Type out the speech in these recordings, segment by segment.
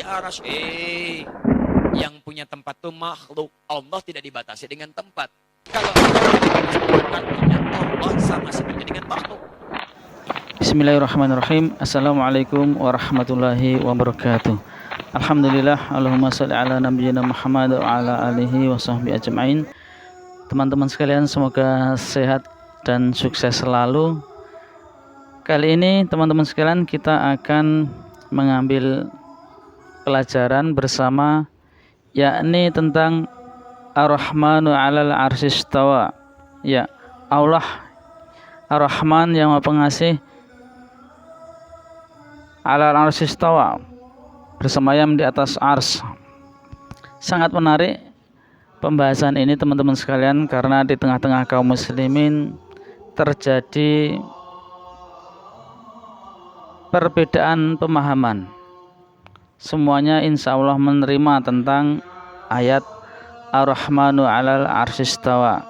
arsy. Yang punya tempat itu makhluk. Allah tidak dibatasi dengan tempat. Kalau Allah tidak dibatasi tempat, artinya Allah sama seperti dengan makhluk. Bismillahirrahmanirrahim. Assalamualaikum warahmatullahi wabarakatuh. Alhamdulillah, Allahumma sholli ala nabiyyina Muhammad wa ala alihi wa sahbihi ajma'in. Teman-teman sekalian, semoga sehat dan sukses selalu. Kali ini teman-teman sekalian, kita akan mengambil pelajaran bersama, yakni tentang Ar-Rahmanu 'alal 'arsy istawa. Ya, Allah Ar-Rahman yang Maha Pengasih 'alal 'arsy istawa, bersemayam di atas ars. Sangat menarik pembahasan ini teman-teman sekalian, karena di tengah-tengah kaum muslimin terjadi perbedaan pemahaman. Semuanya insya Allah menerima tentang ayat Ar-Rahmanu 'alal 'arsy istawa,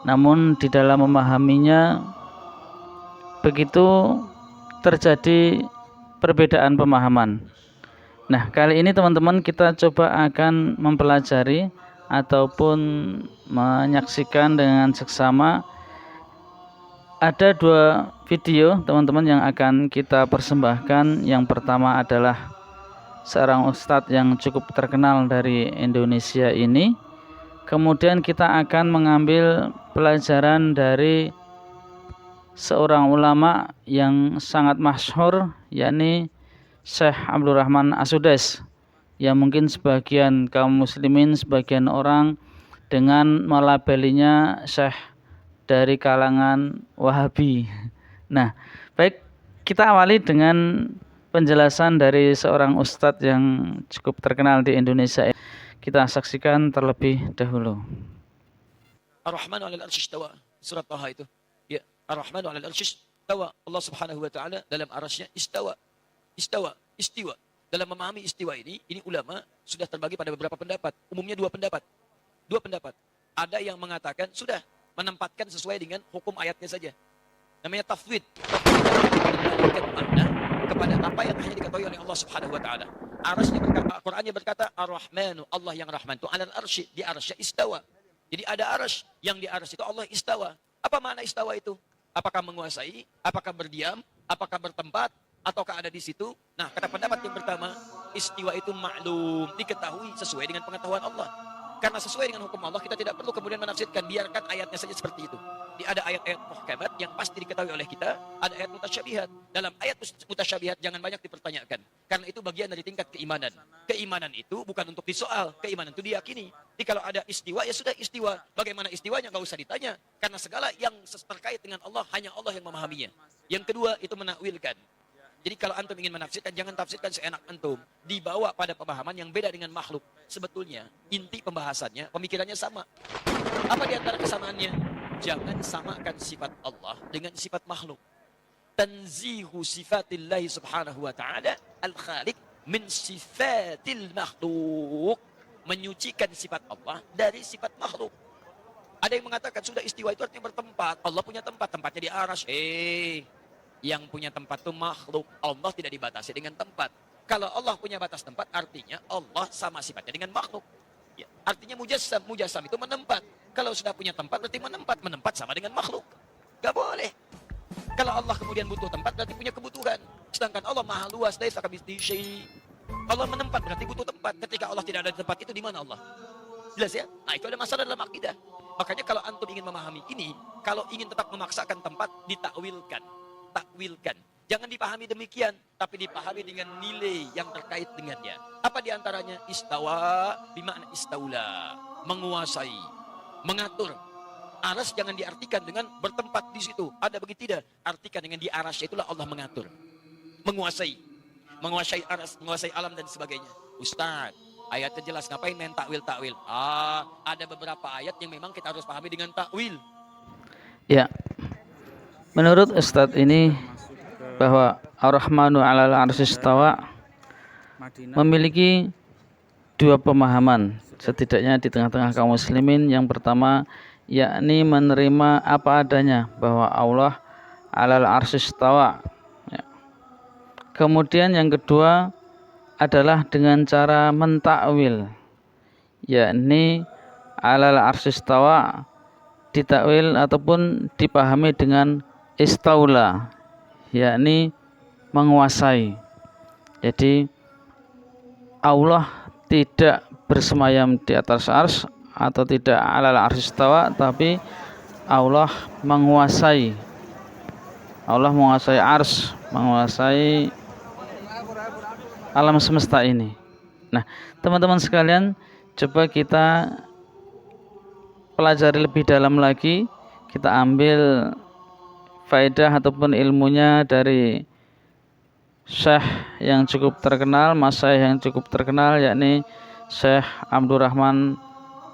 namun di dalam memahaminya begitu terjadi perbedaan pemahaman. Nah, kali ini teman-teman kita coba akan mempelajari ataupun menyaksikan dengan seksama. Ada dua video teman-teman yang akan kita persembahkan. Yang pertama adalah seorang ustadz yang cukup terkenal dari Indonesia ini. Kemudian kita akan mengambil pelajaran dari seorang ulama yang sangat masyhur, yakni Syekh Abdul Rahman As-Sudais, yang mungkin sebagian kaum muslimin, sebagian orang dengan melabelinya Syekh dari kalangan Wahabi. Nah, baik, kita awali dengan penjelasan dari seorang ustadz yang cukup terkenal di Indonesia. Kita saksikan terlebih dahulu. Ar-Rahmanu 'alal 'arsy istawa. Surat Taha itu. Ya, Ar-Rahmanu 'alal 'arsy istawa. Allah Subhanahu wa taala dalam arasy-Nya istawa. Istiwa. Dalam memahami istiwa ini ulama sudah terbagi pada beberapa pendapat. Umumnya dua pendapat. Ada yang mengatakan sudah menempatkan sesuai dengan hukum ayatnya saja. Namanya tafwid. Membalikan makna kepada apa yang hanya diketahui oleh Allah Subhanahu wa taala. Arasy-Nya berkata, Qur'annya berkata Ar-Rahmanu, Allah yang Rahman itu 'alal 'arsy, di arasy istawa. Jadi ada arasy, yang di arasy itu Allah istawa. Apa makna istawa itu? Apakah menguasai? Apakah berdiam? Apakah bertempat? Ataukah ada di situ? Nah, kata pendapat yang pertama, istiwa itu maklum, diketahui sesuai dengan pengetahuan Allah. Karena sesuai dengan hukum Allah, kita tidak perlu kemudian menafsirkan, biarkan ayatnya saja seperti itu. Ada ayat-ayat muhkamat yang pasti diketahui oleh kita, ada ayat mutasyabihat. Dalam ayat mutasyabihat jangan banyak dipertanyakan, karena itu bagian dari tingkat keimanan. Keimanan itu bukan untuk disoal, keimanan itu diyakini. Jadi kalau ada istiwa, ya sudah istiwa. Bagaimana istiwanya nggak usah ditanya, karena segala yang terkait dengan Allah hanya Allah yang memahaminya. Yang kedua itu menakwilkan. Jadi kalau antum ingin menafsirkan, jangan tafsirkan seenak antum. Dibawa pada pemahaman yang beda dengan makhluk. Sebetulnya, inti pembahasannya, pemikirannya sama. Apa di antara kesamaannya? Jangan samakan sifat Allah dengan sifat makhluk. Tanzihu sifatillahi subhanahu wa ta'ala al-khaliq min sifatil makhluk. Menyucikan sifat Allah dari sifat makhluk. Ada yang mengatakan, sudah istiwa itu artinya bertempat. Allah punya tempat, tempatnya di arasy. Yang punya tempat itu makhluk. Allah tidak dibatasi dengan tempat. Kalau Allah punya batas tempat, artinya Allah sama sifatnya dengan makhluk. Ya, artinya mujassam. Mujassam itu menempat. Kalau sudah punya tempat, berarti menempat. Menempat sama dengan makhluk. Gak boleh. Kalau Allah kemudian butuh tempat, berarti punya kebutuhan. Sedangkan Allah maha luas. Laisa kamitslihi syai'. Allah menempat, berarti butuh tempat. Ketika Allah tidak ada di tempat itu, di mana Allah? Jelas ya? Nah, itu ada masalah dalam akidah. Makanya kalau antum ingin memahami ini, kalau ingin tetap memaksakan tempat, ditakwilkan. Jangan dipahami demikian, tapi dipahami dengan nilai yang terkait dengannya. Apa diantaranya? Istawa bimakna istaula, menguasai, mengatur. Aras jangan diartikan dengan bertempat di situ. Ada begitu tidak? Artikan dengan di aras, itulah Allah mengatur, menguasai aras, menguasai alam dan sebagainya. Ustaz, ayatnya jelas, ngapain main takwil? Ada beberapa ayat yang memang kita harus pahami dengan takwil. Ya, menurut Ustadz ini bahwa Ar-Rahmanu 'alal 'arsy istawa memiliki dua pemahaman setidaknya di tengah-tengah kaum muslimin. Yang pertama, yakni menerima apa adanya bahwa Allah 'alal 'arsy istawa. Ya. Kemudian yang kedua, adalah dengan cara mentakwil, yakni alal arsistawa ditakwil ataupun dipahami dengan istaula, yakni menguasai. Jadi Allah tidak bersemayam di atas ars atau tidak alal arsistawa, tapi Allah menguasai. Allah menguasai ars, menguasai alam semesta ini. Nah, teman-teman sekalian, coba kita pelajari lebih dalam lagi, kita ambil faedah ataupun ilmunya dari Syekh yang cukup terkenal, masyayikh yang cukup terkenal, yakni Syekh Abdurrahman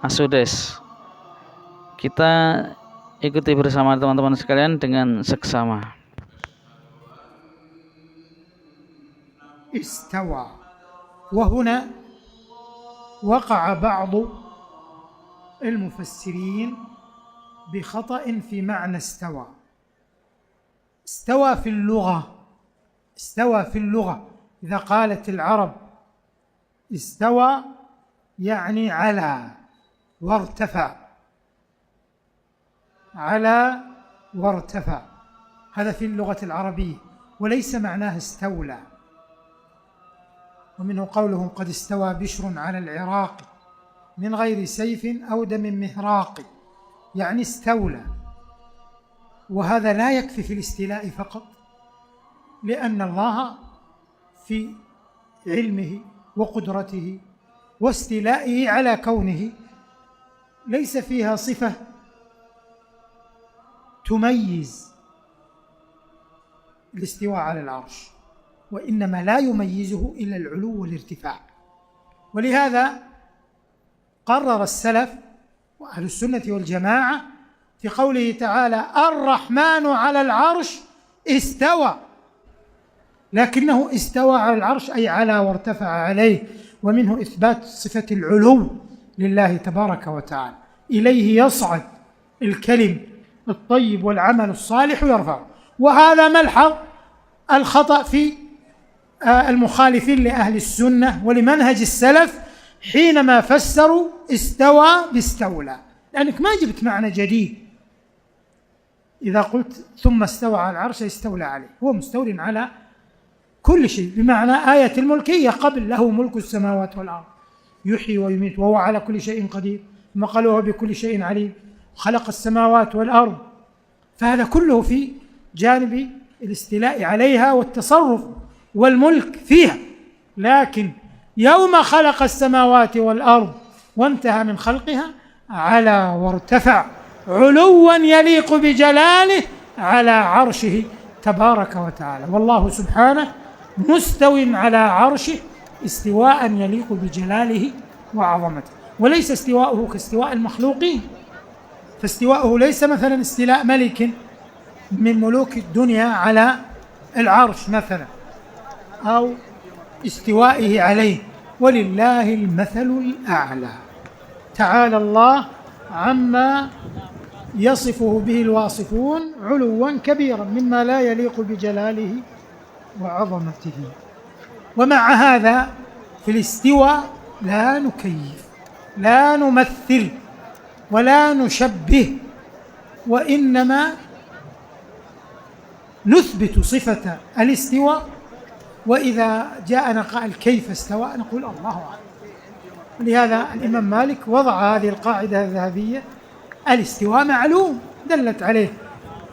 As-Sudais. Kita ikuti bersama teman-teman sekalian dengan seksama. استوى. وهنا وقع بعض المفسرين بخطأ في معنى استوى. استوى في اللغة إذا قالت العرب استوى يعني على وارتفع، على وارتفع، هذا في اللغة العربية، وليس معناه استولى. ومنه قولهم قد استوى بشر على العراق من غير سيف أو دم مهراق، يعني استولى. وهذا لا يكفي في الاستيلاء فقط، لأن الله في علمه وقدرته واستيلائه على كونه ليس فيها صفة تميز الاستواء على العرش، وإنما لا يميزه إلا العلو والارتفاع. ولهذا قرر السلف وأهل السنة والجماعة في قوله تعالى الرحمن على العرش استوى، لكنه استوى على العرش أي على وارتفع عليه، ومنه إثبات صفة العلو لله تبارك وتعالى، إليه يصعد الكلم الطيب والعمل الصالح يرفع. وهذا ملحظ الخطأ في المخالفين لأهل السنة ولمنهج السلف حينما فسروا استوى باستولى، لأنك ما جبت معنى جديد. إذا قلت ثم استوى على العرش استولى عليه، هو مستول على كل شيء، بمعنى آية الملكية قبل له ملك السماوات والأرض يحيي ويميت وهو على كل شيء قدير، ثم قال وهو بكل شيء عليم، خلق السماوات والأرض. فهذا كله في جانب الاستيلاء عليها والتصرف والملك فيها. لكن يوم خلق السماوات والأرض وانتهى من خلقها على وارتفع علوا يليق بجلاله على عرشه تبارك وتعالى. والله سبحانه مستو على عرشه استواء يليق بجلاله وعظمته، وليس استواءه كاستواء المخلوقين، فاستواءه ليس مثلا استيلاء ملك من ملوك الدنيا على العرش مثلا أو استوائه عليه، ولله المثل الأعلى. تعالى الله عما يصفه به الواصفون علوا كبيرا مما لا يليق بجلاله وعظمته. ومع هذا في الاستواء لا نكيف، لا نمثل، ولا نشبه، وإنما نثبت صفة الاستواء، وإذا جاءنا قائل كيف استوى نقول الله أعلم. ولهذا الإمام مالك وضع هذه القاعدة الذهبية: الاستواء معلوم دلت عليه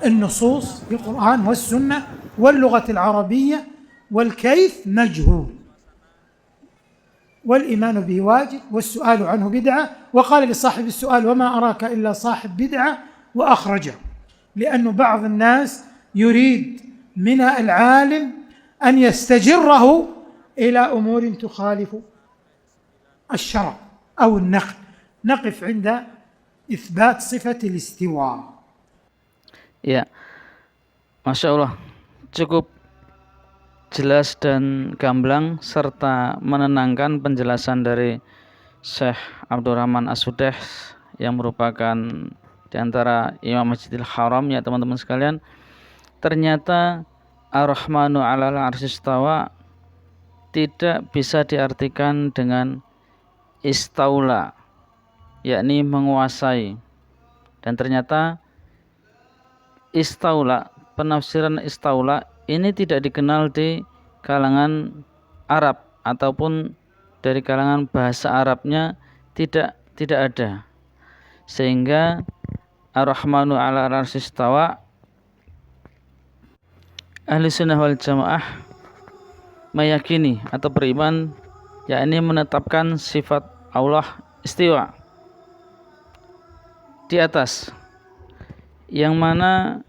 النصوص في القرآن والسنة واللغة العربية، والكيف مجهول، والإيمان به واجب، والسؤال عنه بدعة. وقال لصاحب السؤال: وما أراك إلا صاحب بدعة، وأخرجه، لأن بعض الناس يريد من العالم أن يستجره إلى أمور تخالف الشرع أو النقل. نقف عند إثبات صفة الاستواء. Ya, Masya Allah, cukup jelas dan gamblang serta menenangkan penjelasan dari Syekh Abdurrahman As-Sudais yang merupakan di antara Imam Masjidil Haram, ya teman-teman sekalian. Ternyata Ar-Rahmanu 'alal 'arsy istawa tidak bisa diartikan dengan istaula, yakni menguasai. Dan ternyata istaula, penafsiran istaula ini tidak dikenal di kalangan Arab ataupun dari kalangan bahasa Arabnya tidak ada. Sehingga Ar-Rahmanu 'ala al-'arsy istawa, Ahli Sunnah wal Jamaah meyakini atau beriman, yakni menetapkan sifat Allah istiwa di atas, yang mana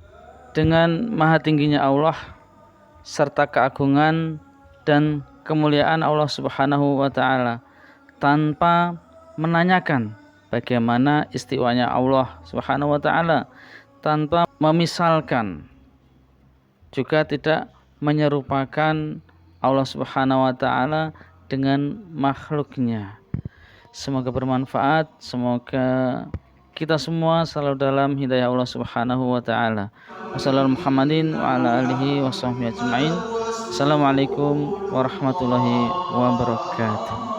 dengan maha tingginya Allah serta keagungan dan kemuliaan Allah Subhanahu wa taala, tanpa menanyakan bagaimana istiwanya Allah Subhanahu wa taala, tanpa memisalkan, juga tidak menyerupakan Allah Subhanahu wa taala dengan makhluknya. Semoga bermanfaat, semoga kita semua selalu dalam hidayah Allah Subhanahu wa taala. Wassalamualaikum Muhammadin wa ala alihi wa sahbihi ajma'in. Assalamualaikum warahmatullahi wabarakatuh.